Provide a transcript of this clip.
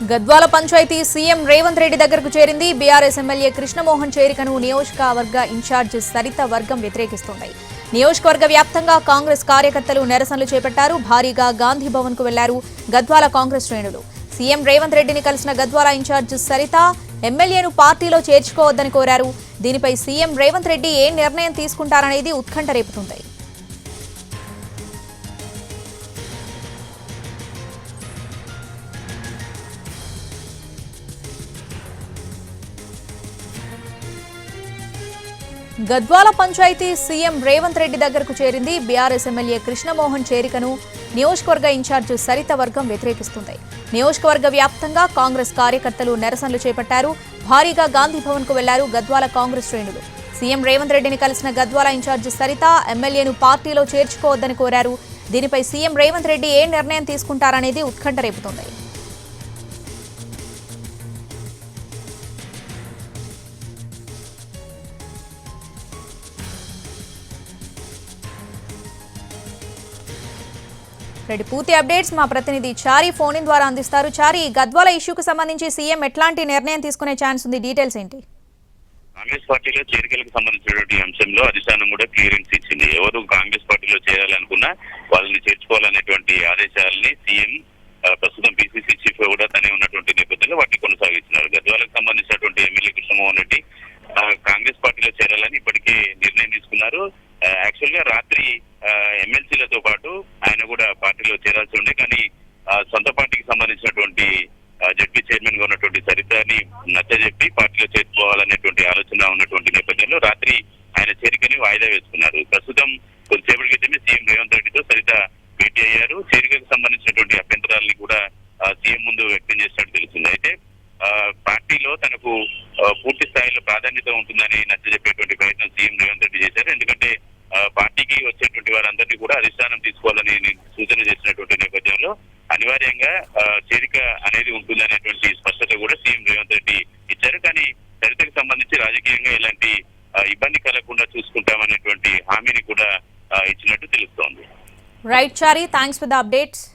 Gadwal panchayat CM Revanth Reddy దగ్గరకు చేరింది. BRS MLA Krishnamohan చేరికను నియోజకవర్గ ఇన్ఛార్జ్ సరిత వర్గం వ్యతిరేకిస్తోంది. నియోజకవర్గ వ్యాప్తంగా కాంగ్రెస్ కార్యకర్తలు నిరసనలు చేపట్టారు. భారీగా గాంధీ భవన్ కు వెళ్లారు గద్వాల కాంగ్రెస్ శ్రేణులు. సీఎం రేవంత్ రెడ్డిని కలిసిన గద్వాల ఇన్ఛార్జ్ సరిత ఎమ్మెల్యేను పార్టీలో చేర్చుకోవద్దని కోరారు. దీనిపై సీఎం రేవంత్ రెడ్డి ఏ నిర్ణయం తీసుకుంటారనేది ఉత్కంఠ రేపుతుంది. గద్వాల పంచాయతీ సీఎం రేవంత్ రెడ్డి దగ్గరకు చేరింది. బీఆర్ఎస్ ఎమ్మెల్యే కృష్ణమోహన్ చేరికను నియోజకవర్గ ఇన్ఛార్జ్ సరిత వర్గం వ్యతిరేకిస్తుంది. నియోజకవర్గ వ్యాప్తంగా కాంగ్రెస్ కార్యకర్తలు నిరసనలు చేపట్టారు. భారీగా గాంధీ భవన్ కు వెళ్లారు గద్వాల కాంగ్రెస్ శ్రేణులు. సీఎం రేవంత్ రెడ్డిని కలిసిన గద్వాల ఇన్ఛార్జ్ సరిత ఎమ్మెల్యేను పార్టీలో చేర్చుకోవద్దని కోరారు. దీనిపై సీఎం రేవంత్ రెడ్డి ఏ నిర్ణయం తీసుకుంటారనేది ఉత్కంఠ రేపుతోంది. పూర్తి అప్డేట్స్ మా ప్రతినిధి చారి ఫోన్ ఇన్ ద్వారా అందిస్తారు. చారి, గద్వాల ఇష్యూకు సంబంధించి సీఎం ఎట్లాంటి నిర్ణయం తీసుకునే ఛాన్స్ ఉంది? డీటెయిల్స్ ఏంటి? కాంగ్రెస్ పార్టీలో చేరికలకు సంబంధించినటువంటి అంశంలో అధిష్టానం కూడా క్లియరెన్స్ ఇచ్చింది. ఎవరు కాంగ్రెస్ పార్టీలో చేరాలనుకున్నా వాళ్ళని చేర్చుకోవాలనేటువంటి ఆదేశాలని సీఎం ప్రస్తుతం పిసిసి చీఫ్ కూడా తనే ఉన్నటువంటి నేపథ్యంలో వాటిని కొనసాగిస్తున్నారు. గద్వాలకు సంబంధించినటువంటి ఎమ్మెల్యే కృష్ణమోహన్ రెడ్డి కాంగ్రెస్ పార్టీలో చేరాలని ఇప్పటికే నిర్ణయం తీసుకున్నారు. యాక్చువల్ గా రాత్రి ఎమ్మెల్సీలతో పాటు ఆయన కూడా పార్టీలో చేరాల్సి ఉండే, కానీ సొంత పార్టీకి సంబంధించినటువంటి జడ్పీ చైర్మన్ గా ఉన్నటువంటి సరితని నచ్చజెప్పి పార్టీలో చేర్చుకోవాలనేటువంటి ఆలోచన ఉన్నటువంటి నేపథ్యంలో రాత్రి ఆయన చేరికని వాయిదా వేసుకున్నారు. ప్రస్తుతం కొద్దిసేపటి క్రితమే సీఎం రేవంత్ రెడ్డితో సరిత భేటీ అయ్యారు. చేరికకు సంబంధించినటువంటి అభ్యంతరాలని కూడా సీఎం ముందు వ్యక్తం చేసినట్టు తెలిసింది. అయితే పార్టీలో తనకు పూర్తి స్థాయిలో ప్రాధాన్యత ఉంటుందని నచ్చజెప్పేటువంటి ప్రయత్నం సీఎం రేవంత్ రెడ్డి చేశారు. ఎందుకంటే పార్టీకి వచ్చేటువంటి వారందరినీ కూడా అధిష్టానం తీసుకోవాలని సూచన చేసినటువంటి నేపథ్యంలో అనివార్యంగా చేరిక అనేది ఉంటుందనేటువంటి స్పష్టత కూడా సీఎం రేవంత్ రెడ్డి ఇచ్చారు. కానీ చరిత్రకు సంబంధించి రాజకీయంగా ఇలాంటి ఇబ్బంది కలగకుండా చూసుకుంటామనేటువంటి హామీని కూడా ఇచ్చినట్టు తెలుస్తోంది. Right Chari, thanks for the updates.